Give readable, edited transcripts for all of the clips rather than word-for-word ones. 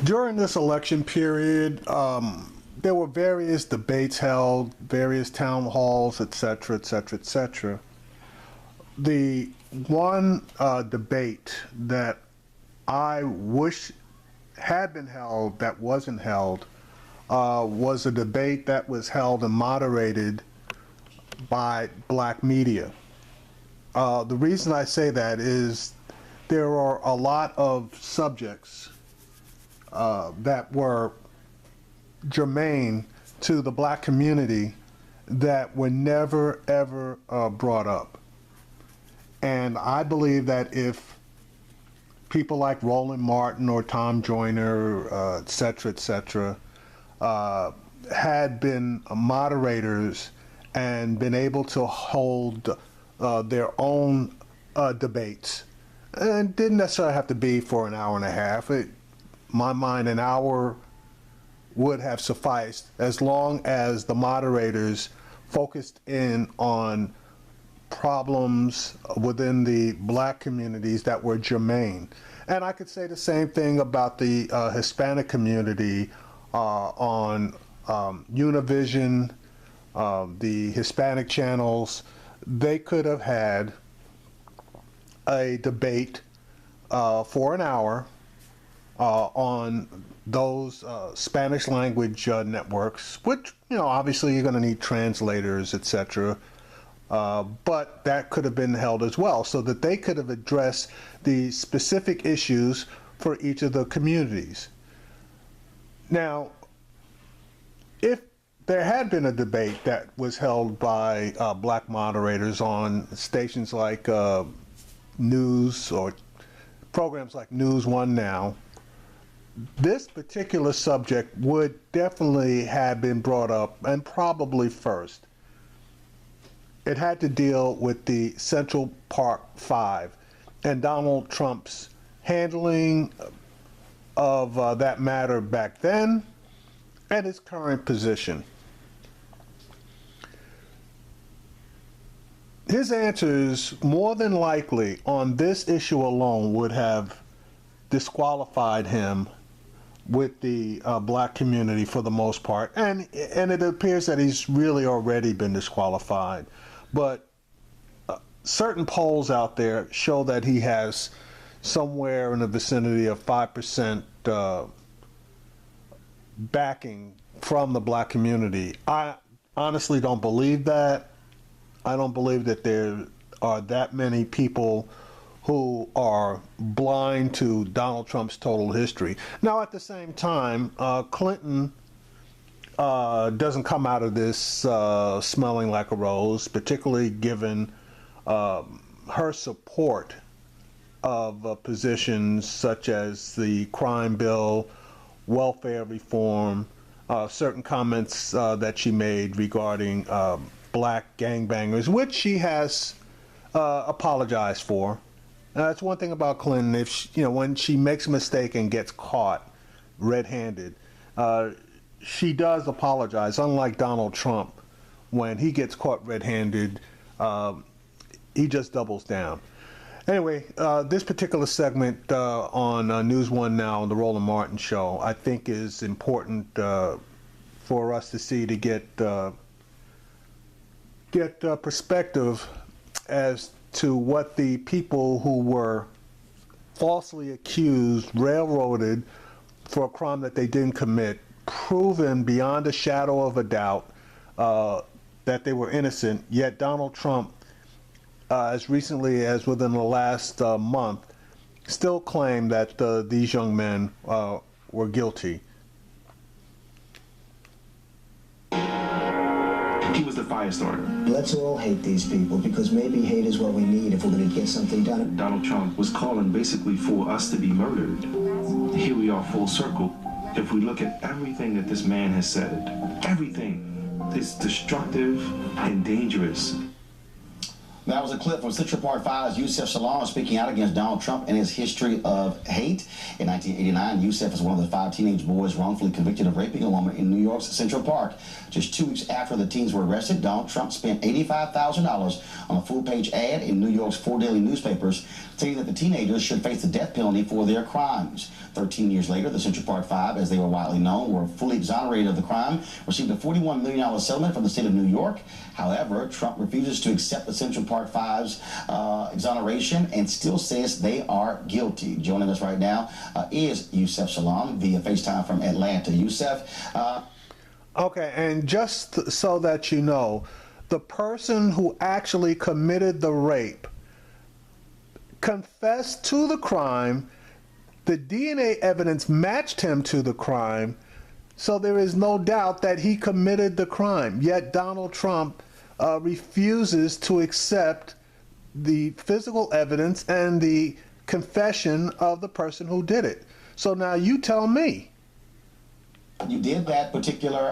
During this election period, there were various debates held, various town halls, etc., etc., etc. The one debate that I wish had been held that wasn't held was a debate that was held and moderated by black media. The reason I say that is there are a lot of subjects that were germane to the black community that were never ever brought up. And I believe that if people like Roland Martin or Tom Joyner, et cetera, had been moderators and been able to hold their own debates, and didn't necessarily have to be for an hour and a half. My mind, an hour would have sufficed as long as the moderators focused in on problems within the black communities that were germane. And I could say the same thing about the Hispanic community on Univision, the Hispanic channels. They could have had a debate for an hour on those Spanish language networks, which, obviously you're going to need translators, etc. But that could have been held as well, so that they could have addressed the specific issues for each of the communities. Now, if there had been a debate that was held by black moderators on stations like News or programs like News One Now, this particular subject would definitely have been brought up, and probably first. It had to deal with the Central Park Five and Donald Trump's handling of that matter back then and his current position. His answers, more than likely, on this issue alone would have disqualified him with the black community for the most part, and it appears that he's really already been disqualified. But certain polls out there show that he has somewhere in the vicinity of 5% backing from the black community. I honestly don't believe that. I don't believe that there are that many people who are blind to Donald Trump's total history. Now, at the same time, Clinton doesn't come out of this smelling like a rose, particularly given her support of positions such as the crime bill, welfare reform, certain comments that she made regarding black gangbangers, which she has apologized for. That's one thing about Clinton. If she, when she makes a mistake and gets caught red-handed, she does apologize. Unlike Donald Trump, when he gets caught red-handed, he just doubles down. Anyway, this particular segment on News One Now on the Roland Martin Show, I think is important for us to see, to get perspective as to what the people who were falsely accused, railroaded for a crime that they didn't commit, proven beyond a shadow of a doubt that they were innocent, yet Donald Trump, as recently as within the last month, still claimed that these young men were guilty. He was the firestarter. Let's all hate these people, because maybe hate is what we need if we're going to get something done. Donald Trump was calling basically for us to be murdered. Here we are full circle. If we look at everything that this man has said, everything is destructive and dangerous. That was a clip from Central Park 5's Yusef Salaam speaking out against Donald Trump and his history of hate. In 1989, Yusef was one of the 5 teenage boys wrongfully convicted of raping a woman in New York's Central Park. Just 2 weeks after the teens were arrested, Donald Trump spent $85,000 on a full-page ad in New York's 4 daily newspapers saying that the teenagers should face the death penalty for their crimes. 13 years later, the Central Park 5, as they were widely known, were fully exonerated of the crime, received a $41 million settlement from the state of New York. However, Trump refuses to accept the Central Park 5's exoneration and still says they are guilty. Joining us right now is Yusef Salaam via FaceTime from Atlanta. Yusef. Okay, and just so that you know, the person who actually committed the rape confessed to the crime. The DNA evidence matched him to the crime, so there is no doubt that he committed the crime. Yet Donald Trump refuses to accept the physical evidence and the confession of the person who did it. So now you tell me. You did that particular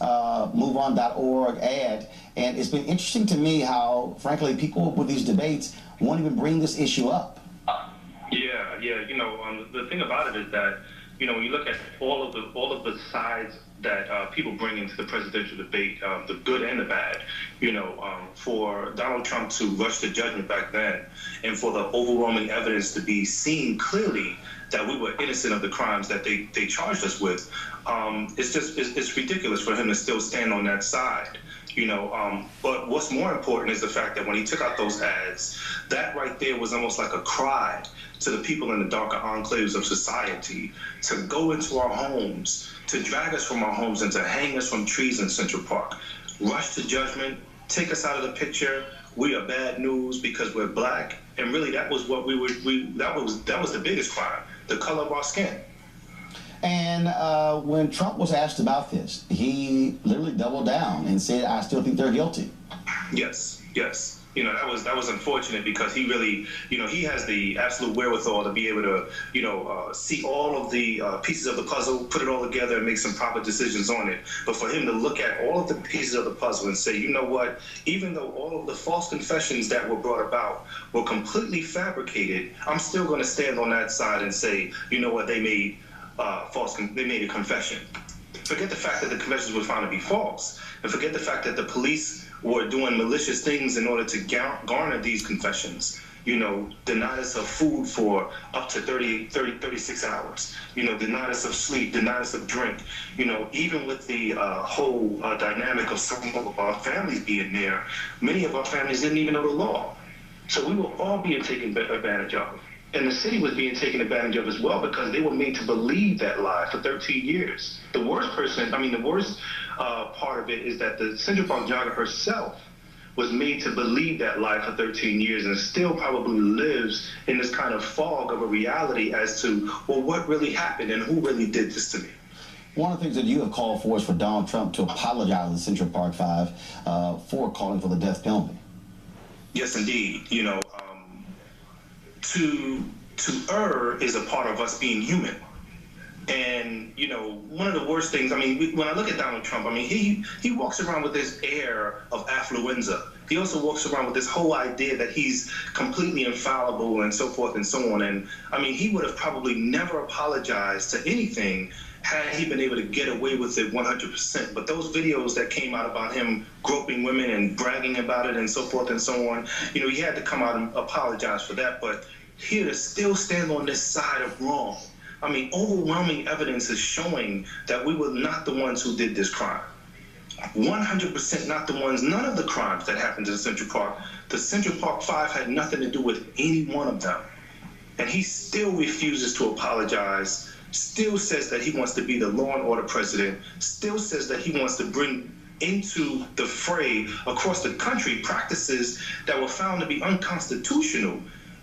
MoveOn.org ad, and it's been interesting to me how, frankly, people with these debates won't even bring this issue up. Yeah. The thing about it is that, when you look at all of the sides that people bring into the presidential debate, the good and the bad, for Donald Trump to rush to judgment back then, and for the overwhelming evidence to be seen clearly that we were innocent of the crimes that they charged us with, it's ridiculous for him to still stand on that side. But what's more important is the fact that when he took out those ads, that right there was almost like a cry to the people in the darker enclaves of society to go into our homes, to drag us from our homes and to hang us from trees in Central Park. Rush to judgment, take us out of the picture. We are bad news because we're black. And really that was what that was the biggest crime, the color of our skin. And when Trump was asked about this, he literally doubled down and said, I still think they're guilty. Yes. That was unfortunate because he really, he has the absolute wherewithal to be able to, see all of the pieces of the puzzle, put it all together and make some proper decisions on it. But for him to look at all of the pieces of the puzzle and say, you know what, even though all of the false confessions that were brought about were completely fabricated, I'm still going to stand on that side and say, you know what, they made a confession. Forget the fact that the confessions were found to be false, and forget the fact that the police were doing malicious things in order to garner these confessions. Denied us of food for up to 36 hours. Denied us of sleep, denied us of drink. Even with the whole dynamic of some of our families being there, many of our families didn't even know the law. So we were all being taken advantage of. And the city was being taken advantage of as well because they were made to believe that lie for 13 years. The worst part of it is that the Central Park jogger herself was made to believe that lie for 13 years and still probably lives in this kind of fog of a reality as to, well, what really happened and who really did this to me. One of the things that you have called for is for Donald Trump to apologize to the Central Park 5 for calling for the death penalty. Yes, indeed. To err is a part of us being human. And, one of the worst things, when I look at Donald Trump, he walks around with this air of affluenza. He also walks around with this whole idea that he's completely infallible and so forth and so on. And, he would have probably never apologized to anything had he been able to get away with it 100%. But those videos that came out about him groping women and bragging about it and so forth and so on, he had to come out and apologize for that. But here to still stand on this side of wrong. Overwhelming evidence is showing that we were not the ones who did this crime. 100% not the ones, none of the crimes that happened in Central Park. The Central Park 5 had nothing to do with any one of them. And he still refuses to apologize, still says that he wants to be the law and order president, still says that he wants to bring into the fray across the country practices that were found to be unconstitutional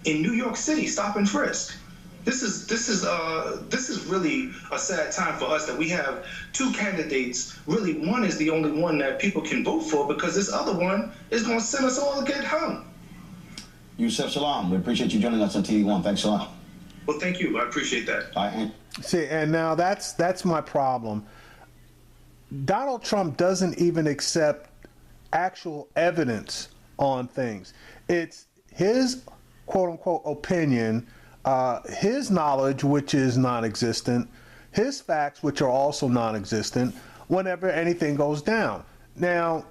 in New York City, stop and frisk. This is really a sad time for us that we have 2 candidates. Really, one is the only one that people can vote for because this other one is going to send us all to get hung. Yusef Salaam, we appreciate you joining us on TV1. Thanks a lot. Well, thank you. I appreciate that. All right. See, and now that's my problem. Donald Trump doesn't even accept actual evidence on things. It's his quote unquote opinion, his knowledge, which is non existent, his facts, which are also non existent, whenever anything goes down. Now,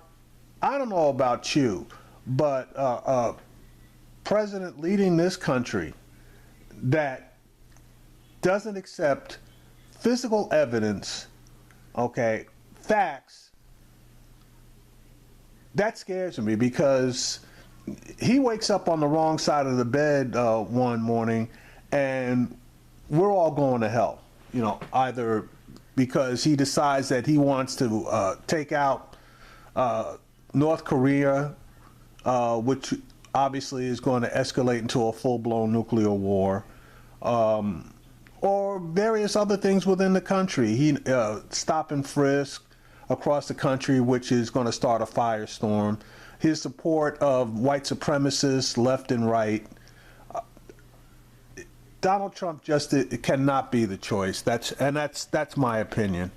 I don't know about you, but a president leading this country that doesn't accept physical evidence, okay, facts, that scares me, because he wakes up on the wrong side of the bed one morning and we're all going to hell, either because he decides that he wants to take out North Korea, which obviously is going to escalate into a full-blown nuclear war, or various other things within the country. He stop and frisk across the country, which is going to start a firestorm. His support of white supremacists left and right. Donald Trump just cannot be the choice. That's my opinion.